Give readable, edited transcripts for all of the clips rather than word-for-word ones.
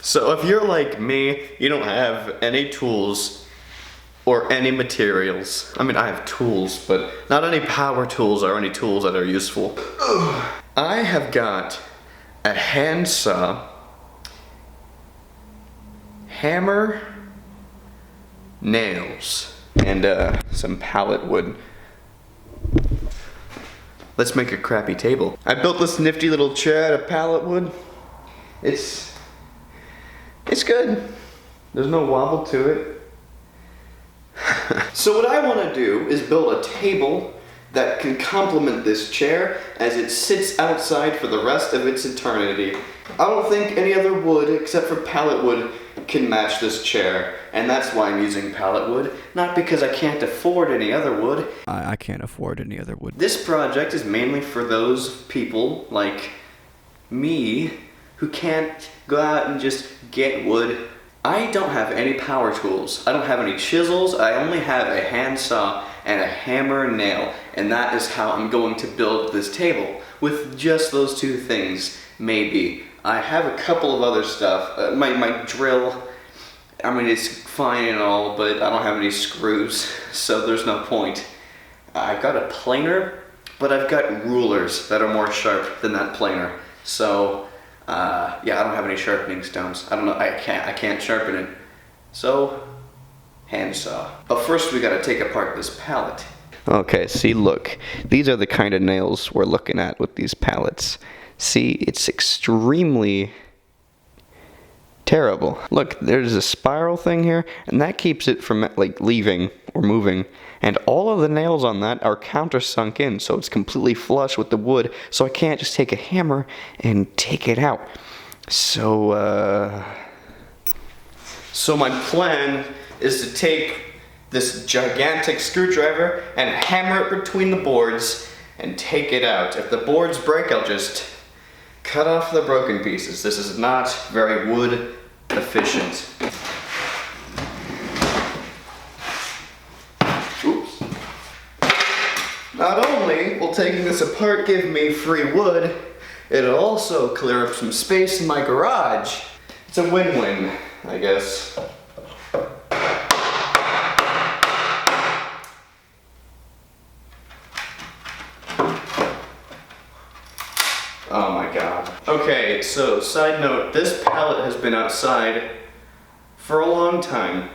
So if you're like me, you don't have any tools or any materials. I mean, I have tools, but not any power tools or any tools that are useful. I have got a handsaw, hammer, nails, and some pallet wood. Let's make a crappy table. I built this nifty little chair out of pallet wood. It's good. There's no wobble to it. So what I want to do is build a table that can complement this chair as it sits outside for the rest of its eternity. I don't think any other wood except for pallet wood can match this chair, and that's why I'm using pallet wood, not because I can't afford any other wood. I can't afford any other wood. This project is mainly for those people like me who can't go out and just get wood. I don't have any power tools. I don't have any chisels. I only have a handsaw and a hammer and nail, and that is how I'm going to build this table, with just those two things, maybe. I have a couple of other stuff. My drill, I mean, it's fine and all, but I don't have any screws, so there's no point. I've got a planer, but I've got rulers that are more sharp than that planer. So, yeah, I don't have any sharpening stones. I don't know, I can't sharpen it. So, handsaw. But first we gotta take apart this pallet. Okay, see, look. These are the kind of nails we're looking at with these pallets. See, it's extremely terrible. Look, there's a spiral thing here, and that keeps it from, like, leaving or moving. And all of the nails on that are countersunk in, so it's completely flush with the wood, so I can't just take a hammer and take it out. So my plan is to take this gigantic screwdriver and hammer it between the boards and take it out. If the boards break, I'll just cut off the broken pieces. This is not very wood efficient. Oops. Not only will taking this apart give me free wood, it'll also clear up some space in my garage. It's a win-win, I guess. Oh my god. Okay, so side note, this pallet has been outside for a long time.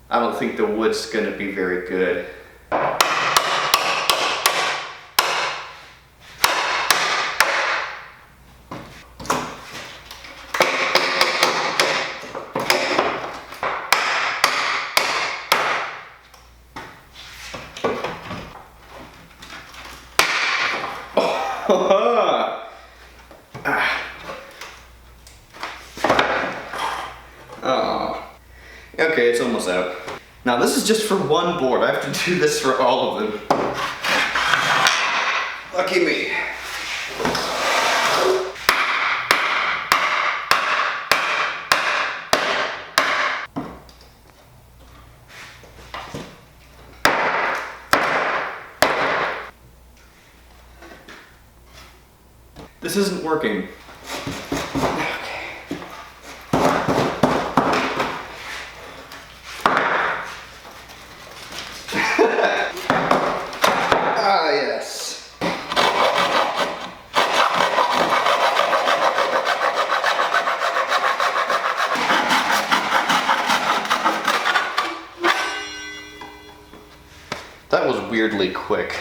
I don't think the wood's gonna be very good. Oh. Okay, it's almost out. Now this is just for one board. I have to do this for all of them. Lucky me. This isn't working. Ah, yes. That was weirdly quick.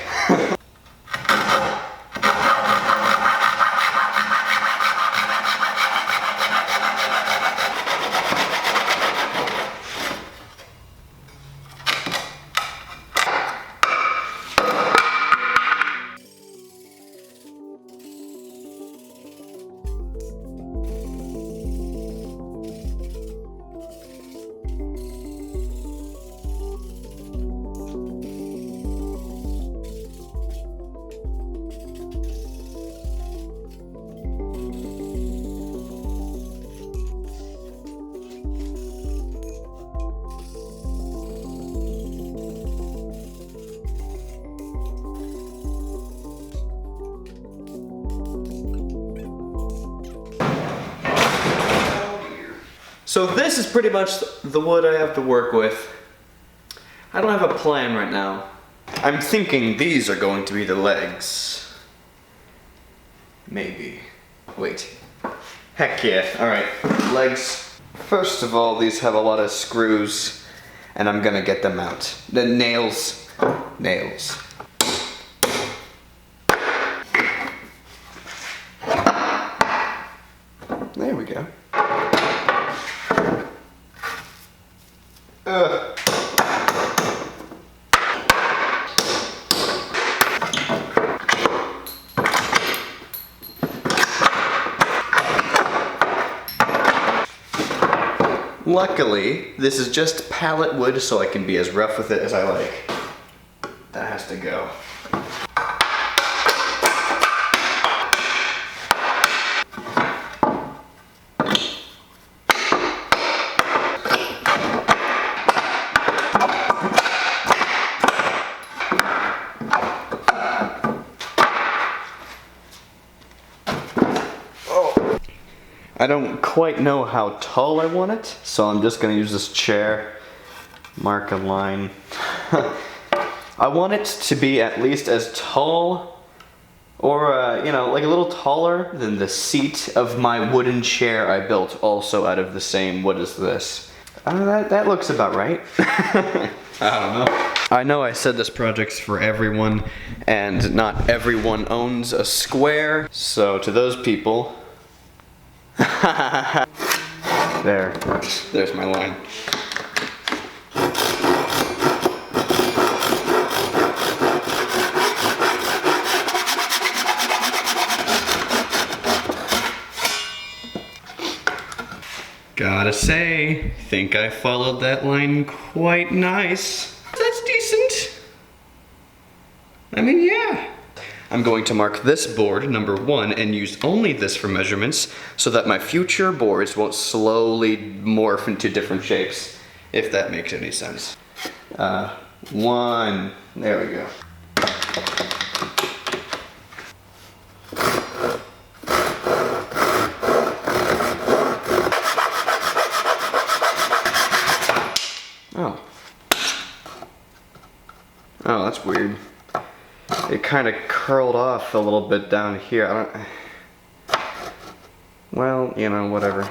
So this is pretty much the wood I have to work with. I don't have a plan right now. I'm thinking these are going to be the legs. Maybe. Wait. Heck yeah. Alright, legs. First of all, these have a lot of screws, and I'm gonna get them out. The nails. Nails. There we go. Luckily, this is just pallet wood, so I can be as rough with it as I like. That has to go. I don't quite know how tall I want it, so I'm just gonna use this chair, mark a line. I want it to be at least as tall, or you know, like a little taller than the seat of my wooden chair I built also out of the same, what is this? That looks about right. I don't know. I know I said this project's for everyone, and not everyone owns a square, so to those people, there's my line. Gotta say, think I followed that line quite nice. That's decent. I mean, yeah. I'm going to mark this board, number 1, and use only this for measurements so that my future boards won't slowly morph into different shapes, if that makes any sense. 1, there we go. Oh. Oh, that's weird. It kind of curled off a little bit down here. Well, you know, whatever.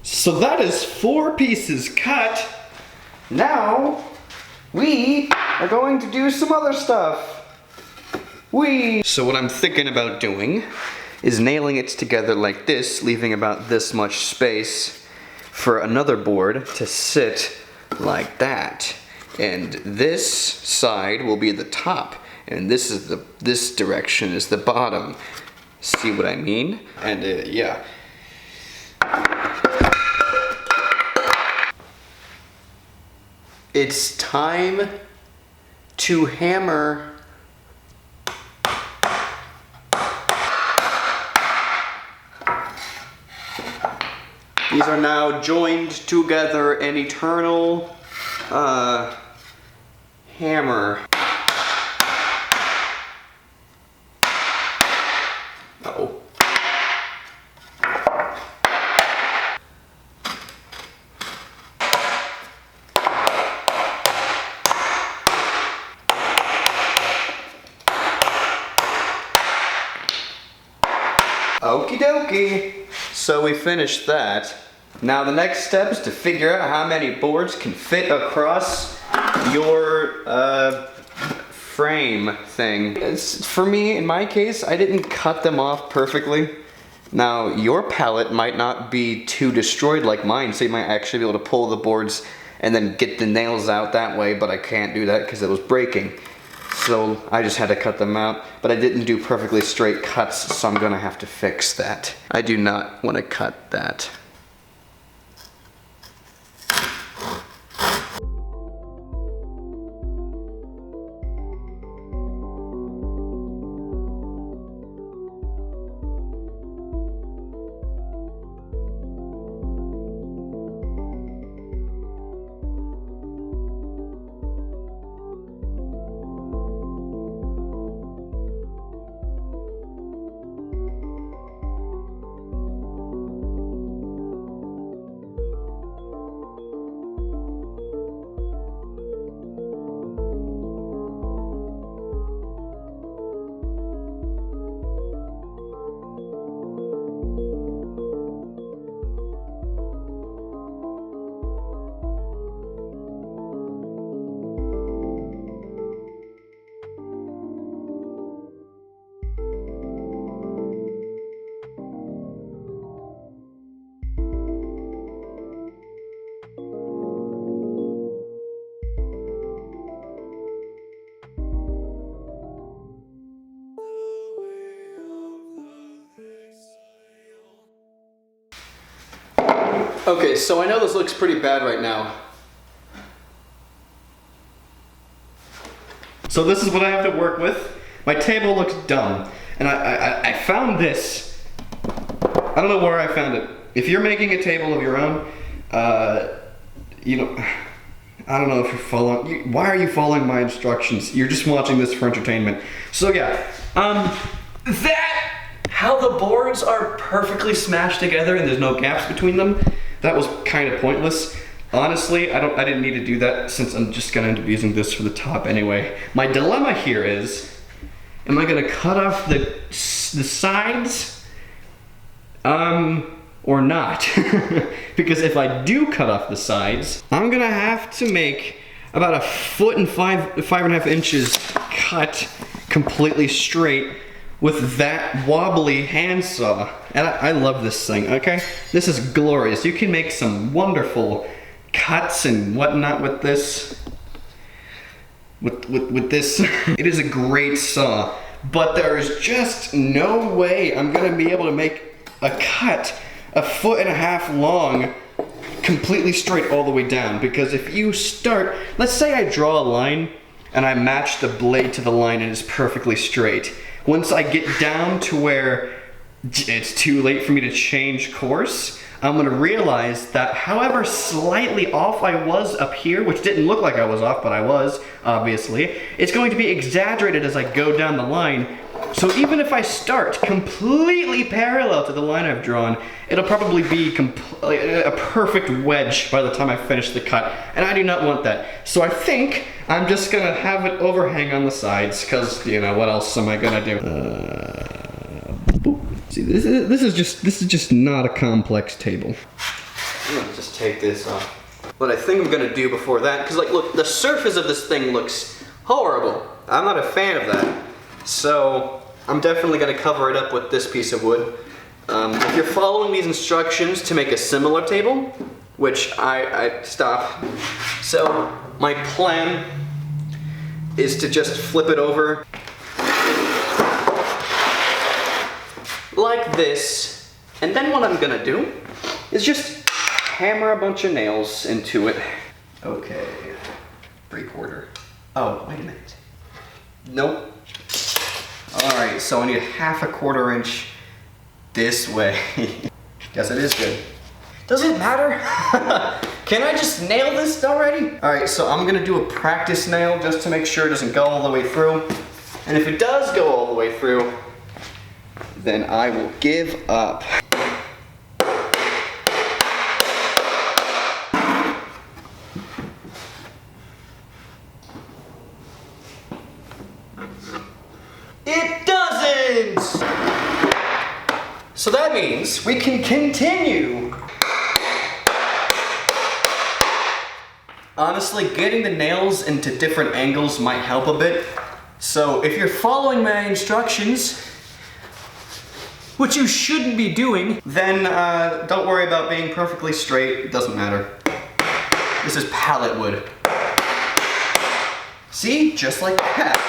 So that is 4 pieces cut. Now, we are going to do some other stuff. So what I'm thinking about doing is nailing it together like this, leaving about this much space for another board to sit like that. And this side will be the top, and this direction is the bottom. See what I mean? And yeah. It's time to hammer. These are now joined together an eternal hammer. Uh-oh. Okie dokie. So we finished that. Now the next step is to figure out how many boards can fit across your frame thing. For me, in my case, I didn't cut them off perfectly. Now your pallet might not be too destroyed like mine, so you might actually be able to pull the boards and then get the nails out that way, but I can't do that because it was breaking. So I just had to cut them out, but I didn't do perfectly straight cuts, so I'm gonna have to fix that. I do not want to cut that. Okay, so I know this looks pretty bad right now. So this is what I have to work with. My table looks dumb. And I found this. I don't know where I found it. If you're making a table of your own, you know, I don't know if you're following, why are you following my instructions? You're just watching this for entertainment. So yeah, how the boards are perfectly smashed together and there's no gaps between them, that was kind of pointless. Honestly, I didn't need to do that since I'm just gonna end up using this for the top anyway. My dilemma here is, am I gonna cut off the sides, or not? Because if I do cut off the sides, I'm gonna have to make about 1 foot and 5.5 inches cut completely straight with that wobbly handsaw. And I love this thing, okay? This is glorious. You can make some wonderful cuts and whatnot with this. With this. It is a great saw, but there is just no way I'm gonna be able to make a cut 1.5 foot long completely straight all the way down. Because if you start, let's say I draw a line and I match the blade to the line and it's perfectly straight. Once I get down to where it's too late for me to change course, I'm gonna realize that however slightly off I was up here, which didn't look like I was off, but I was, obviously, it's going to be exaggerated as I go down the line. So even if I start completely parallel to the line I've drawn, it'll probably be a perfect wedge by the time I finish the cut, and I do not want that. So I think I'm just gonna have it overhang on the sides, because, you know, what else am I gonna do? See, this is just not a complex table. I'm gonna just take this off. What I think I'm gonna do before that, because like, look, the surface of this thing looks horrible. I'm not a fan of that. So I'm definitely gonna cover it up with this piece of wood. If you're following these instructions to make a similar table, which I stop. So my plan is to just flip it over like this, and then what I'm gonna do is just hammer a bunch of nails into it. Okay, 3/4. Oh, wait a minute. Nope. Alright, so I need 1/4 inch this way. Guess it is good. Does it matter? Can I just nail this already? Alright, so I'm gonna do a practice nail just to make sure it doesn't go all the way through. And if it does go all the way through, then I will give up. It doesn't! So that means we can continue. Honestly, getting the nails into different angles might help a bit. So if you're following my instructions, which you shouldn't be doing, then don't worry about being perfectly straight. It doesn't matter. This is pallet wood. See? Just like that.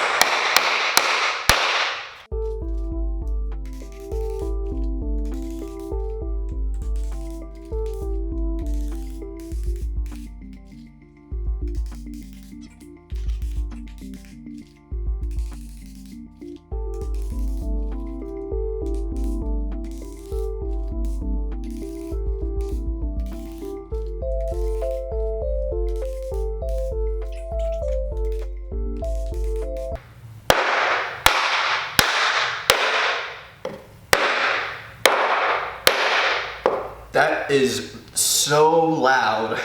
That is so loud.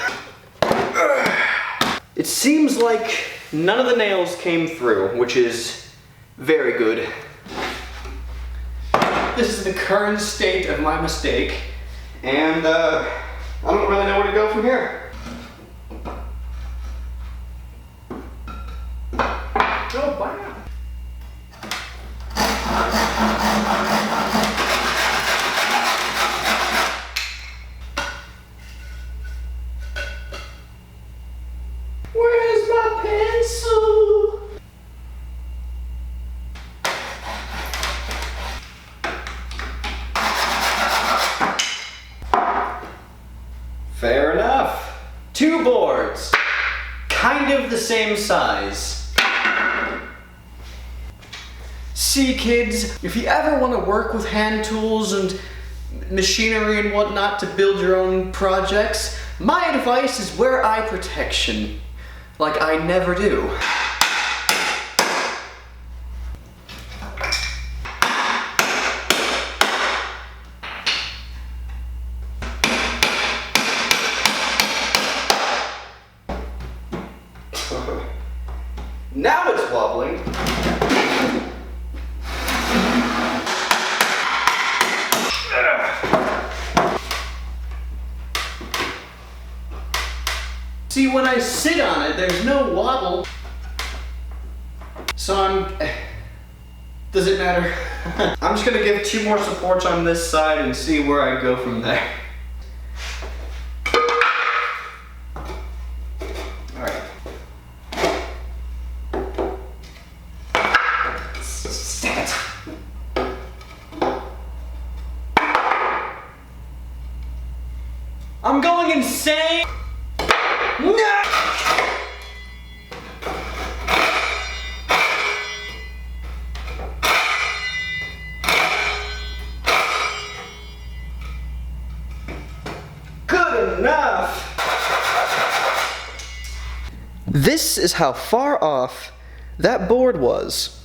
It seems like none of the nails came through, which is very good. This is the current state of my mistake, and I don't really know where to go from here. Oh, wow. Where's my pencil? Fair enough. 2 boards. Kind of the same size. See, kids, if you ever want to work with hand tools and machinery and whatnot to build your own projects, my advice is wear eye protection. Like I never do. Now it's wobbling. See, when I sit on it, there's no wobble. So does it matter? I'm just gonna give 2 more supports on this side and see where I go from there. Alright. Stand. I'm going insane! No! Good enough! This is how far off that board was.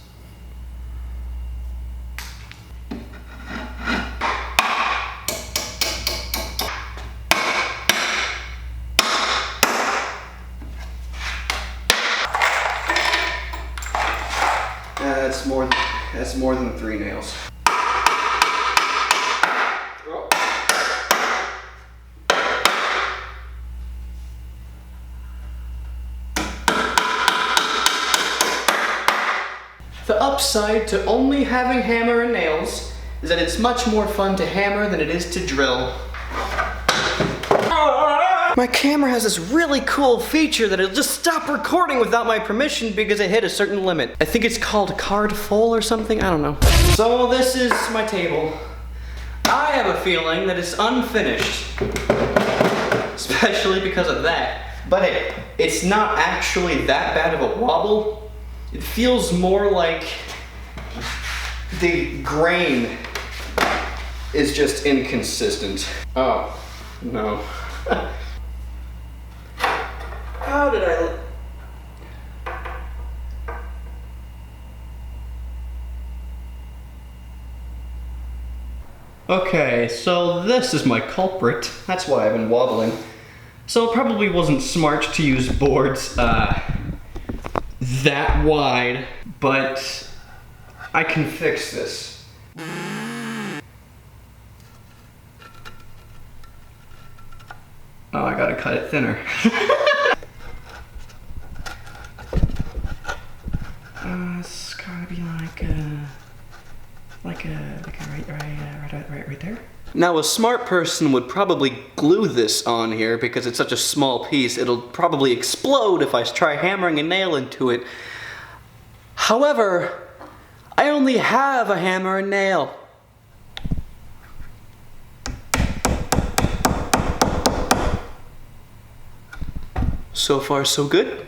That's more than 3 nails. Oh. The upside to only having hammer and nails is that it's much more fun to hammer than it is to drill. My camera has this really cool feature that it'll just stop recording without my permission because it hit a certain limit. I think it's called card full or something, I don't know. So this is my table. I have a feeling that it's unfinished. Especially because of that. But it's not actually that bad of a wobble. It feels more like the grain is just inconsistent. Oh, no. How did I... Okay, so this is my culprit. That's why I've been wobbling. So it probably wasn't smart to use boards that wide, but I can fix this. Oh, I gotta cut it thinner. It's gotta be like right there. Now a smart person would probably glue this on here because it's such a small piece. It'll probably explode if I try hammering a nail into it. However, I only have a hammer and nail. So far, so good.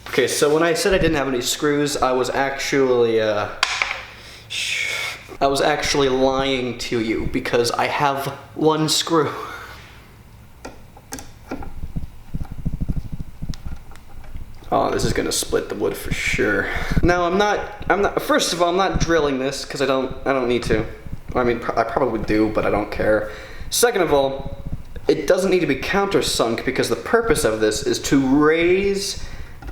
Okay, so when I said I didn't have any screws, I was actually lying to you because I have 1 screw. Oh, this is gonna split the wood for sure. Now I'm not, first of all, I'm not drilling this because I don't need to. I mean, I probably do, but I don't care. Second of all, it doesn't need to be countersunk because the purpose of this is to raise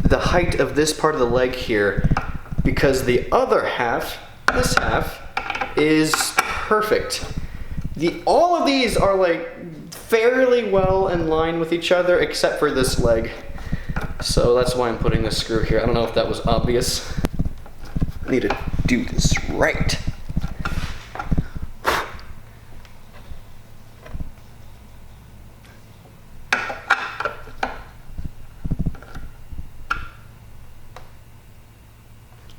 the height of this part of the leg here because the other half, this half, is perfect. All of these are like fairly well in line with each other except for this leg. So that's why I'm putting this screw here. I don't know if that was obvious. I need to do this right.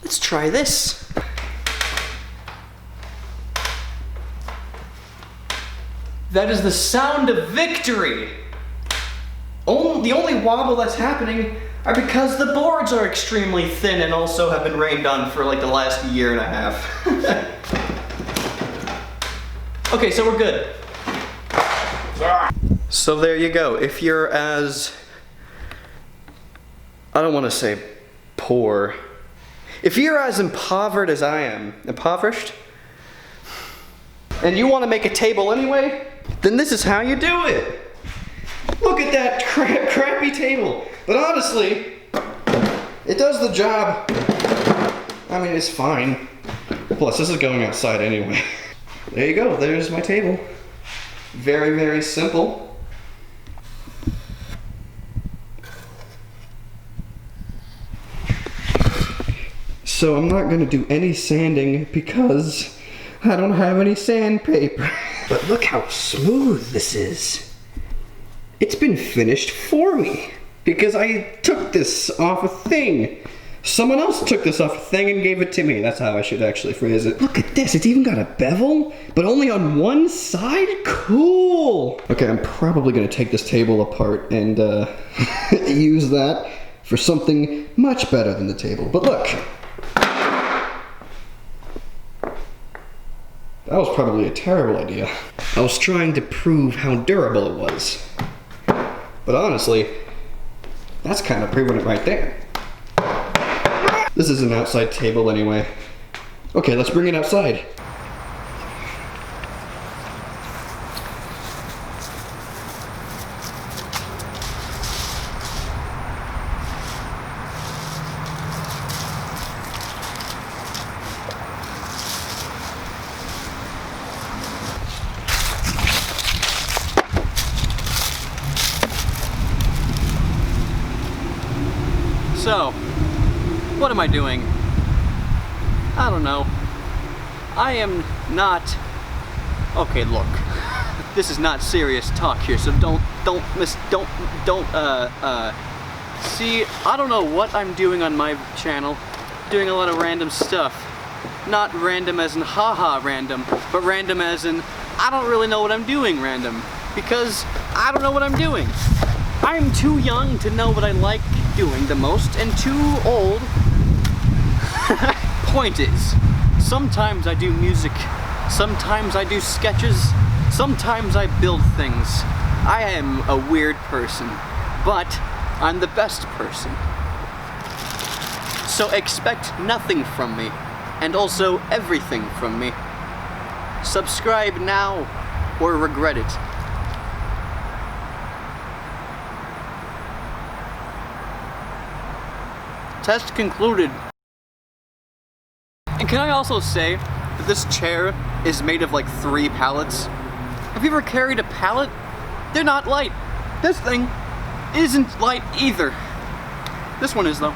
Let's try this. That is the sound of victory. The only wobble that's happening are because the boards are extremely thin and also have been rained on for like the last year and a half. Okay, so we're good. So there you go. If you're as, I don't want to say poor, if you're as impoverished as I am, and you want to make a table anyway, then this is how you do it. Look at that crappy table. But honestly, it does the job. I mean, it's fine. Plus, this is going outside anyway. There you go, there's my table. Very, very simple. So I'm not gonna do any sanding because I don't have any sandpaper. But look how smooth this is. It's been finished for me because I took this off a thing. Someone else took this off a thing and gave it to me. That's how I should actually phrase it. Look at this, it's even got a bevel, but only on one side? Cool! Okay, I'm probably gonna take this table apart and use that for something much better than the table. But look. That was probably a terrible idea. I was trying to prove how durable it was. But honestly, that's kind of proving it right there. This is an outside table anyway. Okay, let's bring it outside. So, what am I doing? I don't know. I am not... Okay, look. This is not serious talk here, so don't see, I don't know what I'm doing on my channel. Doing a lot of random stuff. Not random as in haha random, but random as in I don't really know what I'm doing random. Because I don't know what I'm doing. I'm too young to know what I like doing the most, and too old. Point is, sometimes I do music, sometimes I do sketches, sometimes I build things. I am a weird person, but I'm the best person. So expect nothing from me, and also everything from me. Subscribe now, or regret it. Test concluded. And can I also say that this chair is made of like 3 pallets? Have you ever carried a pallet? They're not light. This thing isn't light either. This one is though.